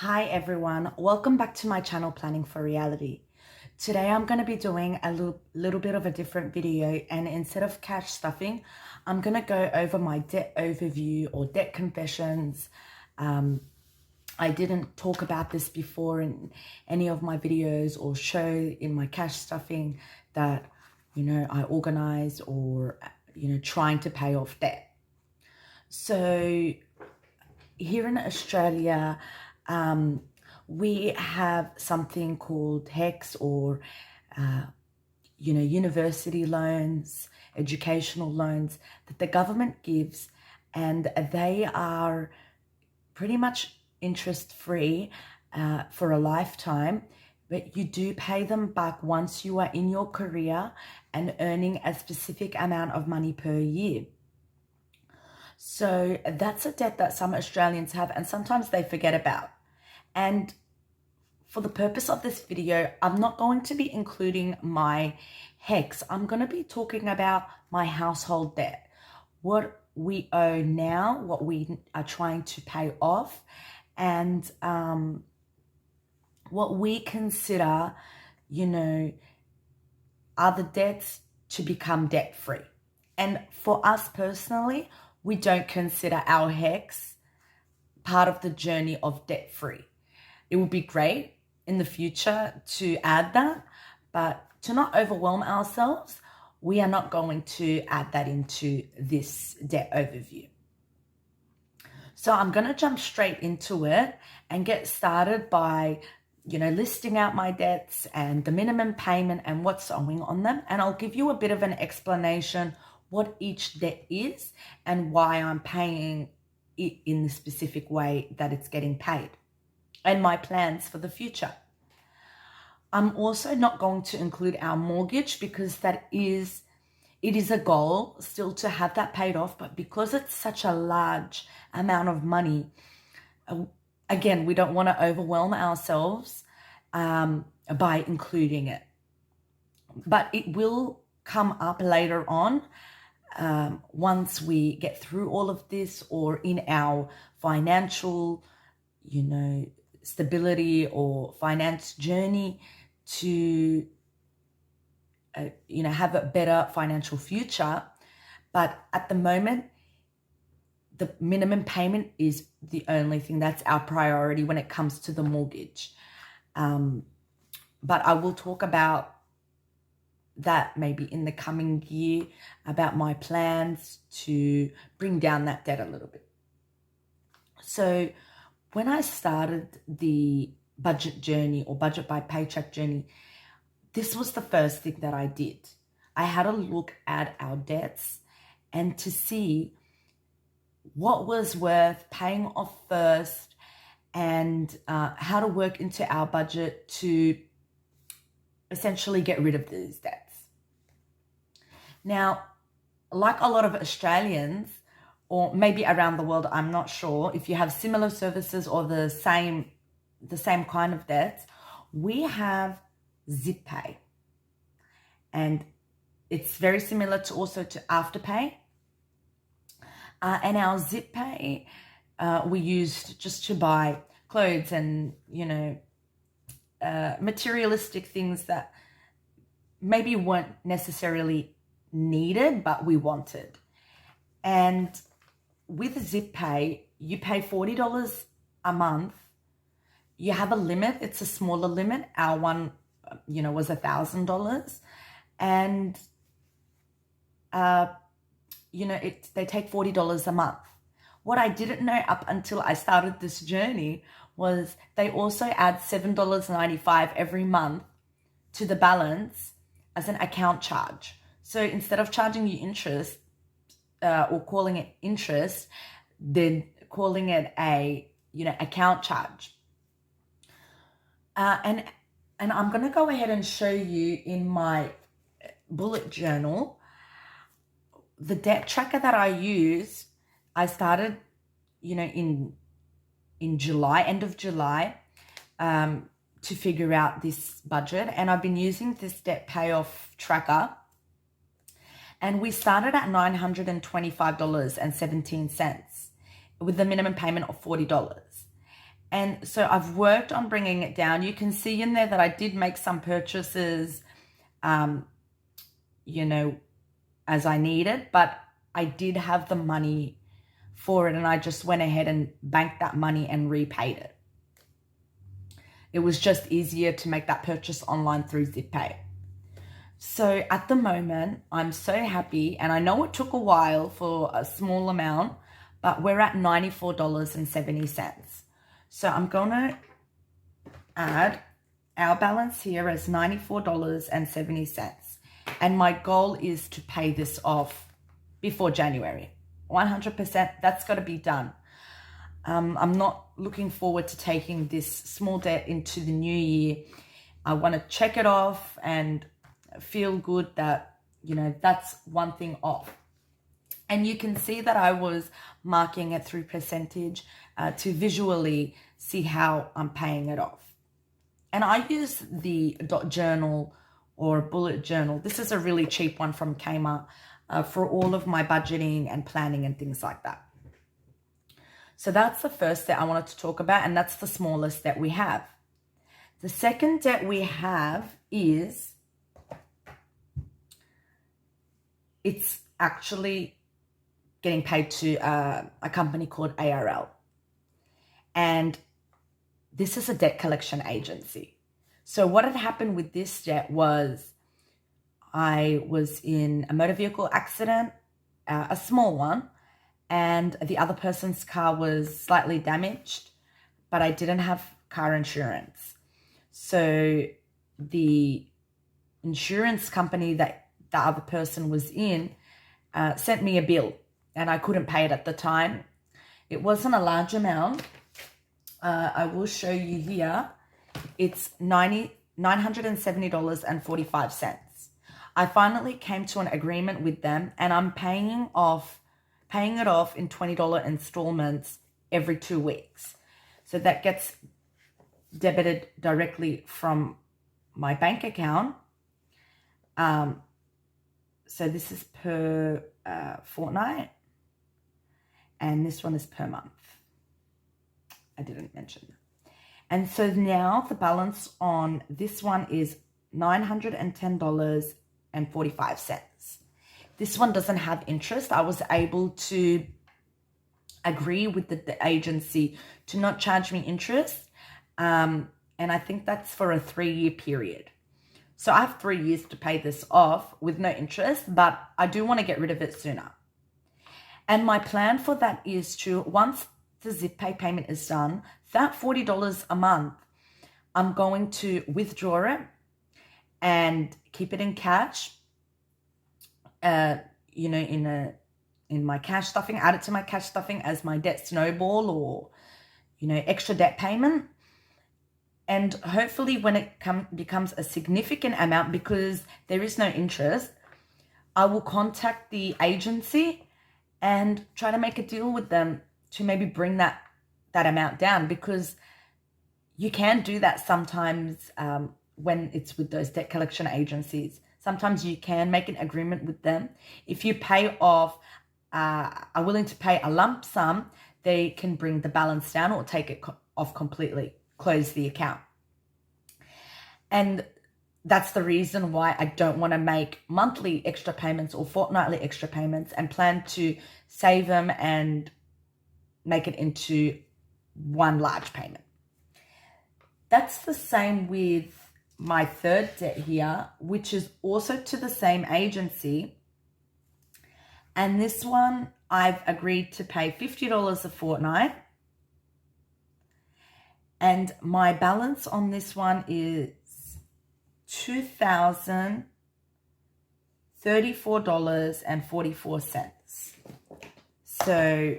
Hi everyone, welcome back to my channel Planning for Reality. Today I'm going to be doing a little bit of a different video, and instead of cash stuffing, I'm going to go over my debt overview or debt confessions. I didn't talk about this before in any of my videos or show in my cash stuffing that, I organize or, trying to pay off debt. So here in Australia, we have something called HECS or, university loans, educational loans that the government gives, and they are pretty much interest-free for a lifetime, but you do pay them back once you are in your career and earning a specific amount of money per year. So that's a debt that some Australians have and sometimes they forget about. And for the purpose of this video, I'm not going to be including my HECS. I'm going to be talking about my household debt, what we owe now, what we are trying to pay off, and what we consider, are the debts to become debt-free. And for us personally, we don't consider our HECS part of the journey of debt-free. It would be great in the future to add that, but to not overwhelm ourselves, we are not going to add that into this debt overview. So I'm going to jump straight into it and get started by, listing out my debts and the minimum payment and what's owing on them. And I'll give you a bit of an explanation what each debt is and why I'm paying it in the specific way that it's getting paid, and my plans for the future. I'm also not going to include our mortgage because it is a goal still to have that paid off, but because it's such a large amount of money, again, we don't want to overwhelm ourselves by including it. But it will come up later on once we get through all of this, or in our financial, stability or finance journey to, have a better financial future. But at the moment, the minimum payment is the only thing that's our priority when it comes to the mortgage. But I will talk about that maybe in the coming year, about my plans to bring down that debt a little bit. So when I started the budget journey or budget by paycheck journey, this was the first thing that I did. I had a look at our debts and to see what was worth paying off first, and how to work into our budget to essentially get rid of these debts. Now, like a lot of Australians, or maybe around the world, I'm not sure, if you have similar services or the same kind of debts, we have Zip Pay. And it's very similar to Afterpay. And our Zip Pay, we used just to buy clothes and, materialistic things that maybe weren't necessarily needed, but we wanted. And with Zip Pay, you pay $40 a month. You have a limit. It's a smaller limit. Our one, was $1,000. And, they take $40 a month. What I didn't know up until I started this journey was they also add $7.95 every month to the balance as an account charge. So instead of charging you interest, or calling it interest, then calling it a, account charge. And I'm going to go ahead and show you in my bullet journal, the debt tracker that I use. I started, in July, end of July, to figure out this budget. And I've been using this debt payoff tracker. And we started at $925.17 with the minimum payment of $40. And so I've worked on bringing it down. You can see in there that I did make some purchases, you know, as I needed, but I did have the money for it, and I just went ahead and banked that money and repaid it. It was just easier to make that purchase online through ZipPay. So at the moment, I'm so happy, and I know it took a while for a small amount, but we're at $94.70. So I'm going to add our balance here as $94.70. And my goal is to pay this off before January. 100%, that's got to be done. I'm not looking forward to taking this small debt into the new year. I want to check it off and feel good that, you know, that's one thing off. And you can see that I was marking it through percentage to visually see how I'm paying it off. And I use the dot journal or bullet journal. This is a really cheap one from Kmart for all of my budgeting and planning and things like that. So that's the first debt I wanted to talk about, and that's the smallest debt we have. The second debt we have is, it's actually getting paid to a company called ARL. And this is a debt collection agency. So what had happened with this debt was I was in a motor vehicle accident, a small one, and the other person's car was slightly damaged, but I didn't have car insurance. So the insurance company that the other person was in sent me a bill, and I couldn't pay it at the time. It wasn't a large amount. I will show you here. It's $970.45. I finally came to an agreement with them, and I'm paying it off in $20 installments every 2 weeks. So that gets debited directly from my bank account. So this is per fortnight, and this one is per month. I didn't mention that. And so now the balance on this one is $910.45. This one doesn't have interest. I was able to agree with the agency to not charge me interest. And I think that's for a 3-year period. So I have 3 years to pay this off with no interest, but I do want to get rid of it sooner. And my plan for that is to, once the ZipPay payment is done, that $40 a month, I'm going to withdraw it and keep it in cash, you know, in my cash stuffing, add it to my cash stuffing as my debt snowball or, you know, extra debt payment. And hopefully when it becomes a significant amount, because there is no interest, I will contact the agency and try to make a deal with them to maybe bring that amount down, because you can do that sometimes when it's with those debt collection agencies. Sometimes you can make an agreement with them. If you pay off, are willing to pay a lump sum, they can bring the balance down or take it off completely, close the account. And that's the reason why I don't want to make monthly extra payments or fortnightly extra payments, and plan to save them and make it into one large payment. That's the same with my third debt here, which is also to the same agency. And this one, I've agreed to pay $50 a fortnight. And my balance on this one is $2,034.44. So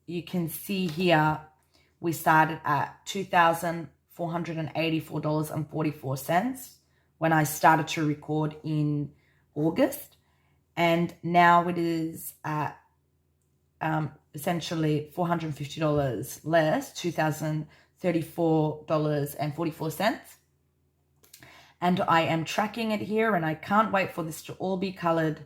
you can see here, we started at $2,484.44 when I started to record in August. And now it is at essentially $450 less, $2,034.44. And I am tracking it here, and I can't wait for this to all be colored.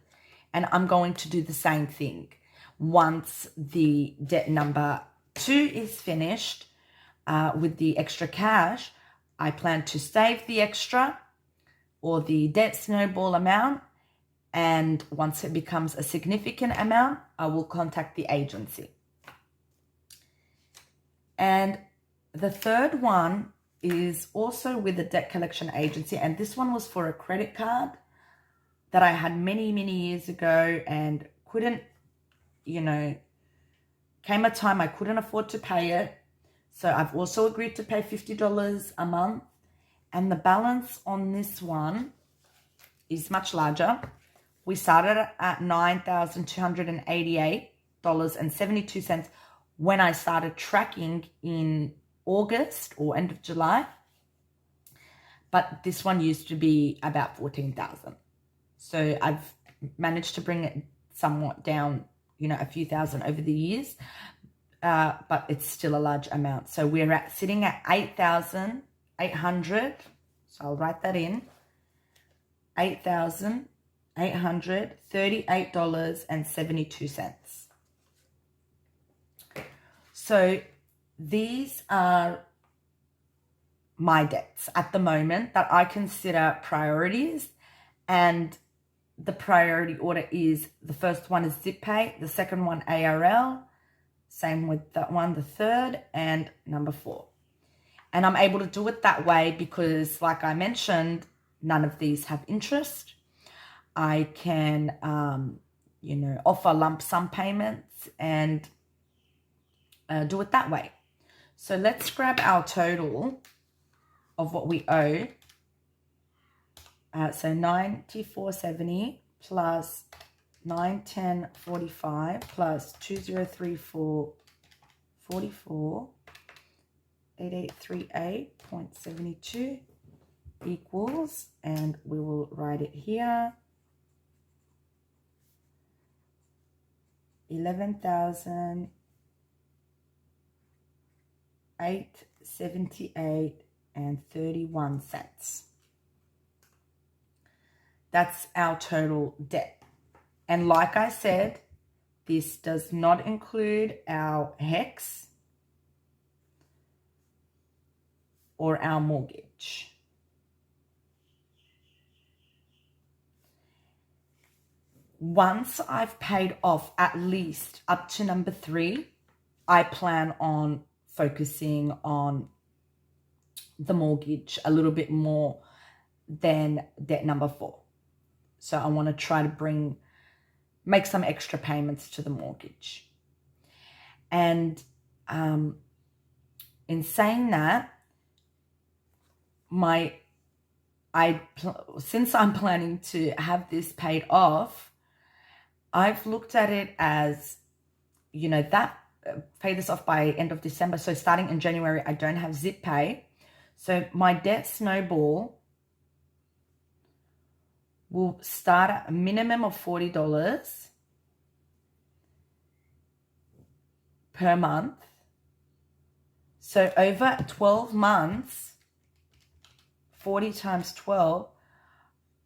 And I'm going to do the same thing once the debt number 2 is finished. with the extra cash, I plan to save the extra or the debt snowball amount. And once it becomes a significant amount, I will contact the agency. And the third one is also with the debt collection agency. And this one was for a credit card that I had many, many years ago and couldn't, came a time I couldn't afford to pay it. So I've also agreed to pay $50 a month. And the balance on this one is much larger. We started at $9,288.72 when I started tracking in August or end of July. But this one used to be about $14,000. So I've managed to bring it somewhat down, a few thousand over the years. But it's still a large amount. So we're sitting at $8,800. So I'll write that in. $8,838.72. So these are my debts at the moment that I consider priorities. And the priority order is, the first one is Zip Pay, the second one ARL, same with that one, the third, and number 4. And I'm able to do it that way because, like I mentioned, none of these have interest. I can, offer lump sum payments and do it that way. So let's grab our total of what we owe. So $94.70 plus $910.45 plus $2034.44, $8838.72 equals, and we will write it here, $11,878.31. That's our total debt. And like I said, this does not include our HEX or our mortgage. Once I've paid off at least up to number 3, I plan on focusing on the mortgage a little bit more than debt number 4. So I want to try to make some extra payments to the mortgage. And in saying that, since I'm planning to have this paid off, I've looked at it as, pay this off by end of December. So starting in January, I don't have Zip Pay. So my debt snowball will start at a minimum of $40 per month. So over 12 months, 40 times 12,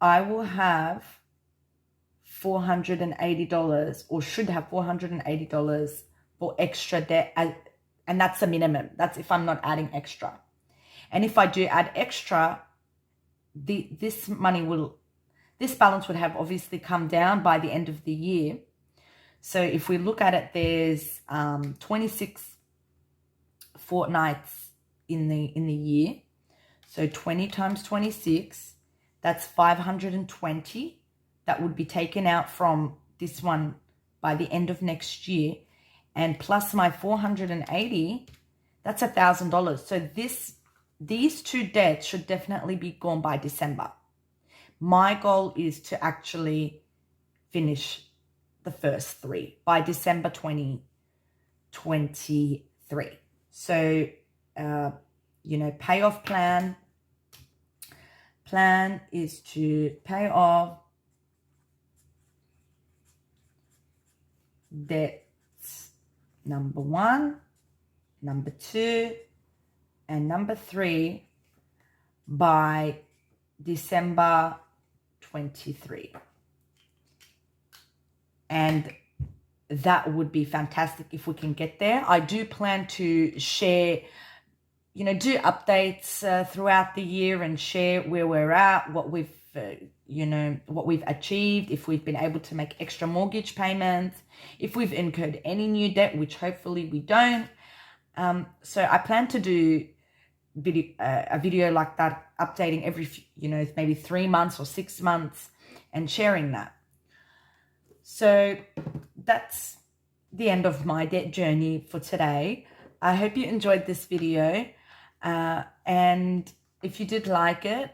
I will have $480 or should have $480 for extra debt. And that's a minimum. That's if I'm not adding extra. And if I do add extra, this balance would have obviously come down by the end of the year. So if we look at it, there's 26 fortnights in the year. So 20 times 26, that's 520. That would be taken out from this one by the end of next year. And plus my 480, that's $1,000. So these two debts should definitely be gone by December. My goal is to actually finish the first 3 by December 2023. So, payoff plan is to pay off debts number 1, number 2, and number 3 by December 23. And that would be fantastic if we can get there. I do plan to share do updates throughout the year and share where we're at, what we've what we've achieved, if we've been able to make extra mortgage payments, if we've incurred any new debt, which hopefully we don't. So I plan to do a video like that, updating every maybe 3 months or 6 months and sharing that. So that's the end of my debt journey for today. I hope you enjoyed this video, and if you did like it,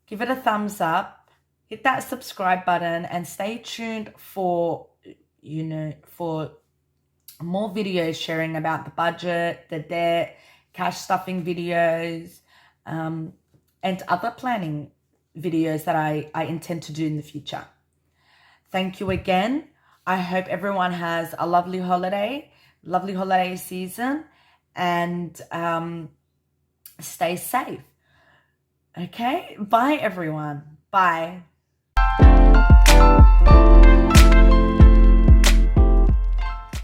give it a thumbs up, hit that subscribe button, and stay tuned for for more videos sharing about the budget, the debt, cash stuffing videos, and other planning videos that I intend to do in the future. Thank you again. I hope everyone has a lovely holiday season, and stay safe. Okay, bye everyone. Bye.